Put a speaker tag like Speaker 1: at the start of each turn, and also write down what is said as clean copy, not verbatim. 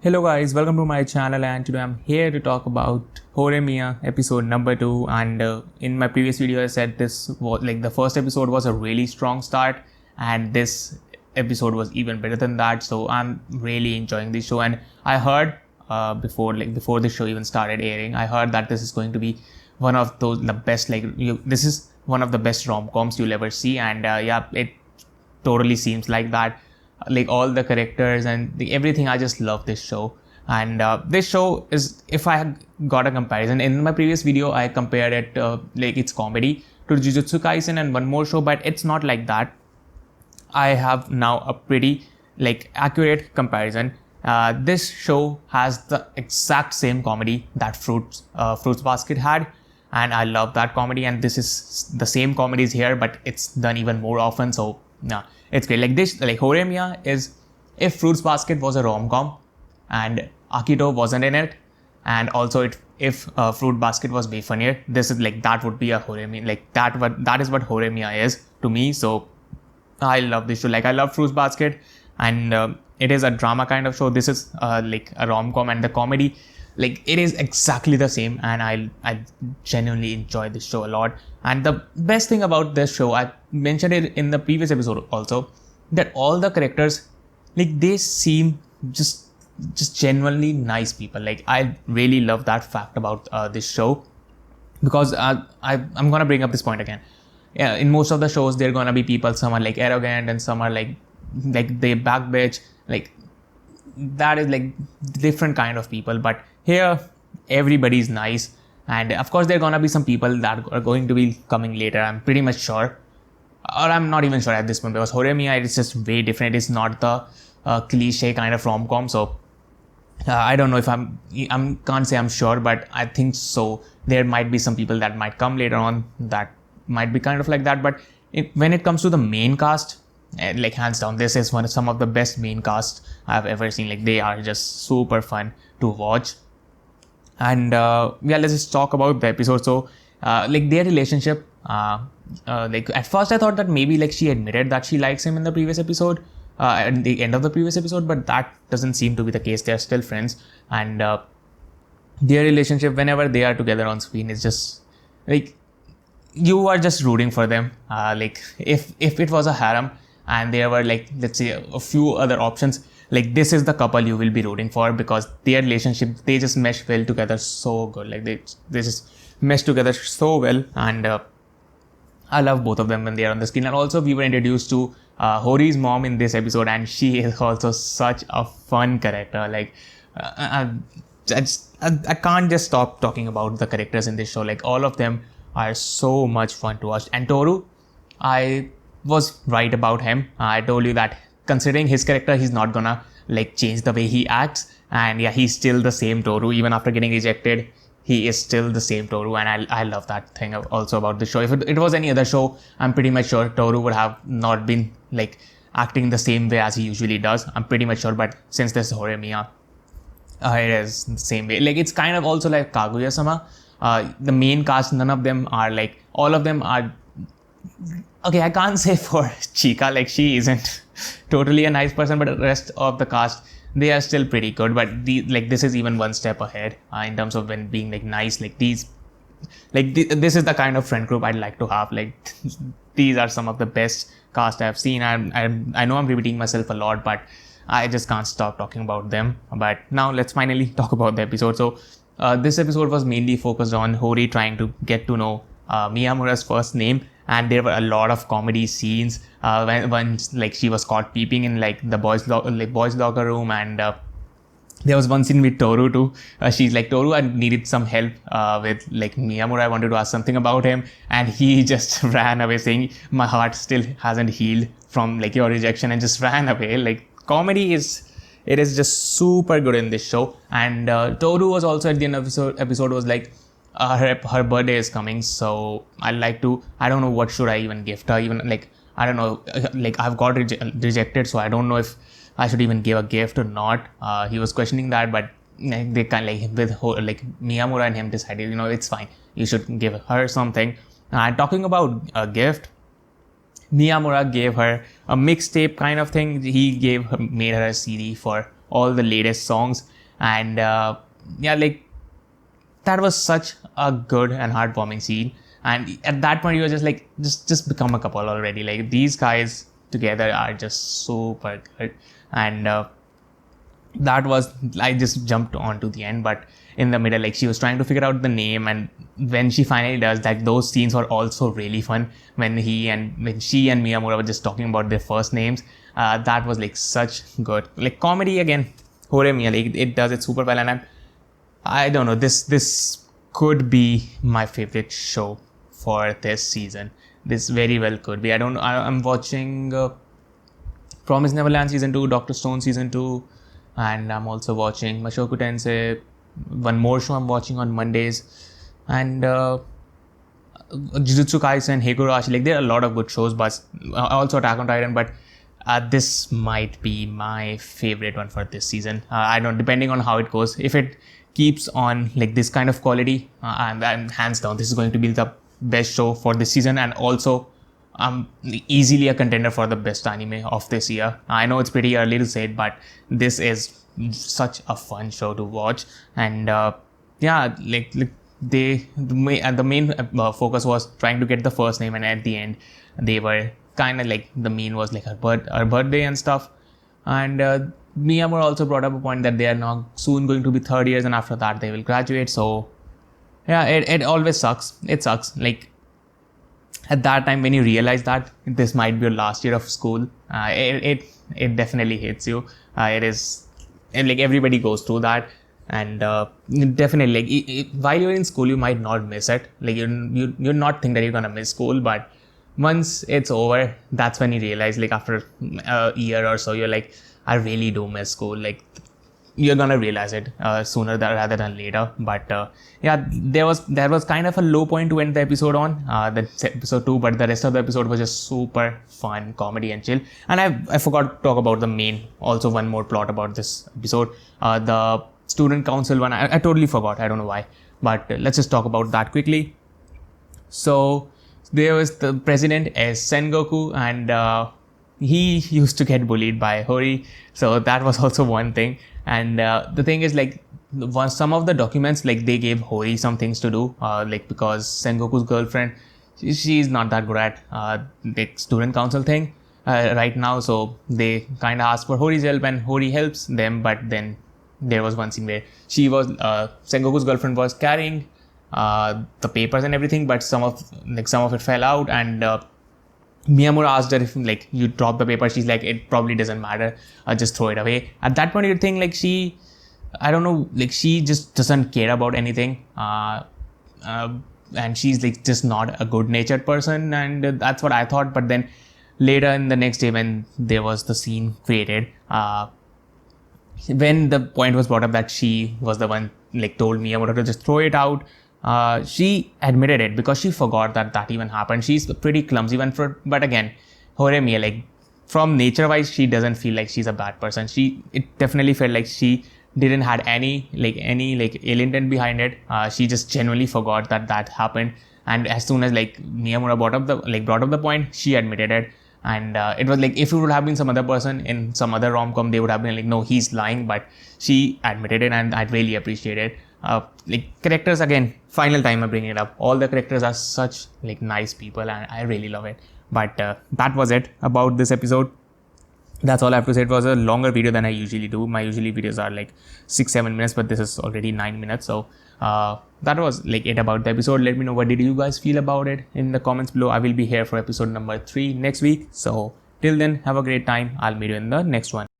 Speaker 1: Hello guys, welcome to my channel, and today I'm here to talk about Horimiya episode number 2. And in my previous video I said this was like the first episode was a really strong start, and this episode was even better than that. So I'm really enjoying this show, and I heard before the show even started airing, I heard that this is going to be one of the best this is one of the best rom-coms you'll ever see, and yeah, it totally seems like that. Like all the characters and everything, I just love this show. And this show is, if I had got a comparison in my previous video, I compared it like its comedy to Jujutsu Kaisen and one more show, but it's not like that. I have now a pretty accurate comparison. This show has the exact same comedy that Fruits Basket had, and I love that comedy. And this is the same comedy is here, but it's done even more often. So yeah, it's great. Like this, like Horimiya is, if Fruits Basket was a rom-com and Akito wasn't in it, and also if Fruit Basket was way funnier, this is like that would be a Horimiya. Like that is what Horimiya is to me. So I love this show. Like I love Fruits Basket, and it is a drama kind of show. This is like a rom-com, and the comedy, like it is exactly the same, and I genuinely enjoy this show a lot. And the best thing about this show, I mentioned it in the previous episode also, that all the characters, like they seem just genuinely nice people. Like I really love that fact about this show, because I'm gonna bring up this point again. Yeah, in most of the shows there gonna be people, some are like arrogant and some are like they back bitch, like that is like different kind of people. But here everybody's nice, and of course there are gonna be some people that are going to be coming later, I'm pretty much sure, or I'm not even sure at this point, because Horimiya is just way different. It's not the cliche kind of rom-com. So I don't know if I'm can't say I'm sure, but I think so. There might be some people that might come later on that might be kind of like that. But when it comes to the main cast, like hands down, this is some of the best main cast I've ever seen. Like they are just super fun to watch. And yeah, let's just talk about the episode. So like their relationship, like at first I thought that maybe like she admitted that she likes him in the previous episode, at the end of the previous episode, but that doesn't seem to be the case. They're still friends, and their relationship, whenever they are together on screen, is just like you are just rooting for them. Like if it was a harem and there were like, let's say, a few other options, like this is the couple you will be rooting for, because their relationship, they just mesh well together so good. Like they just mesh together so well. And I love both of them when they are on the screen. And also we were introduced to Hori's mom in this episode, and she is also such a fun character. Like I can't just stop talking about the characters in this show. Like all of them are so much fun to watch. And Toru, I was right about him. I told you that considering his character, he's not gonna like change the way he acts, and yeah, he's still the same Toru even after getting rejected. He is still the same Toru, and I love that thing also about the show. If it was any other show, I'm pretty much sure Toru would have not been like acting the same way as he usually does. I'm pretty much sure, but since this is Horimiya, it is the same way. Like it's kind of also like Kaguya-sama. The main cast, none of them are like, all of them are okay. I can't say for Chika, like she isn't totally a nice person, but the rest of the cast, they are still pretty good. But this is even one step ahead in terms of when being like nice. Like this is the kind of friend group I'd like to have. Like these are some of the best cast I've seen. I know I'm repeating myself a lot, but I just can't stop talking about them. But now let's finally talk about the episode. So this episode was mainly focused on Hori trying to get to know Miyamura's first name, and there were a lot of comedy scenes when like she was caught peeping in like the boys locker room, and there was one scene with Toru too. She's like, Toru, I needed some help with like Miyamura. I wanted to ask something about him, and he just ran away saying, my heart still hasn't healed from like your rejection, and just ran away. Like comedy is, it is just super good in this show. And Toru was also at the end of the episode was like, her birthday is coming, so I don't know what should I even gift her. Even like, I don't know, like I've got rejected, so I don't know if I should even give a gift or not. He was questioning that, but they kind of like Miyamura and him decided, it's fine, you should give her something. Talking about a gift, Miyamura gave her a mixtape kind of thing. He made her a CD for all the latest songs. And yeah, like that was such a good and heartwarming scene. And at that point, you were just like, just become a couple already. Like these guys together are just super good. And that was, I just jumped on to the end, but in the middle, like she was trying to figure out the name, and when she finally does that, those scenes were also really fun. When she and Miyamura were just talking about their first names, that was like such good, like comedy again. Horimiya, like it does it super well, and I don't know, this could be my favorite show for this season. This very well could be. I'm watching Promise Neverland season 2, Doctor Stone season 2, and I'm also watching Mushoku Tensei. One more show I'm watching on Mondays, and Jujutsu Kaisen, Higurashi. Like there are a lot of good shows, but also Attack on Titan. But this might be my favorite one for this season. I don't, depending on how it goes. If it keeps on like this kind of quality, and hands down, this is going to be the best show for this season, and also easily a contender for the best anime of this year. I know it's pretty early to say it, but this is such a fun show to watch. And yeah, like the main focus was trying to get the first name, and at the end they were kind of like, the main was like her birthday and stuff. And Miyamura also brought up a point that they are now soon going to be third years, and after that they will graduate. So yeah, it always sucks. It sucks. Like at that time when you realize that this might be your last year of school, it definitely hits you. It is, and like everybody goes through that. And definitely, like while you're in school, you might not miss it. Like you're not think that you're gonna miss school, but once it's over, that's when you realize, like after a year or so, you're like, I really do miss school. Like you're gonna realize it sooner rather than later. But yeah, there was kind of a low point to end the episode on, that's episode 2, but the rest of the episode was just super fun, comedy and chill. And I forgot to talk about the main, also one more plot about this episode, the student council one. I totally forgot, I don't know why, but let's just talk about that quickly. So there was the president as Sengoku, and he used to get bullied by Hori, so that was also one thing. And the thing is, like, some of the documents, like they gave Hori some things to do, like because Sengoku's girlfriend, she's not that good at the student council thing right now, so they kind of ask for Hori's help, and Hori helps them. But then there was one scene where Sengoku's girlfriend was carrying the papers and everything, but some of it fell out, and Miyamura asked her if, like, you drop the paper. She's like, it probably doesn't matter, just throw it away. At that point, you think, like, she just doesn't care about anything, and she's like just not a good natured person, and that's what I thought. But then later in the next day, when there was the scene created, when the point was brought up that she was the one, like, told Miyamura to just throw it out, she admitted it because she forgot that even happened. She's a pretty clumsy one but again, Horimiya, like, from nature wise, she doesn't feel like she's a bad person. It definitely felt like she didn't had any ill intent behind it. She just genuinely forgot that happened, and as soon as, like, Miyamura brought up the point, she admitted it. And it was like, if it would have been some other person in some other rom-com, they would have been like, no, he's lying, but she admitted it, and I'd really appreciate it. Like, characters, again, final time I'm bringing it up, all the characters are such, like, nice people, and I really love it. But that was it about this episode. That's all I have to say. It was a longer video than I usually do. My usually videos are like 6-7 minutes, but this is already 9 minutes. So that was like it about the episode. Let me know, what did you guys feel about it in the comments below. I will be here for episode number 3 next week. So till then, have a great time. I'll meet you in the next one.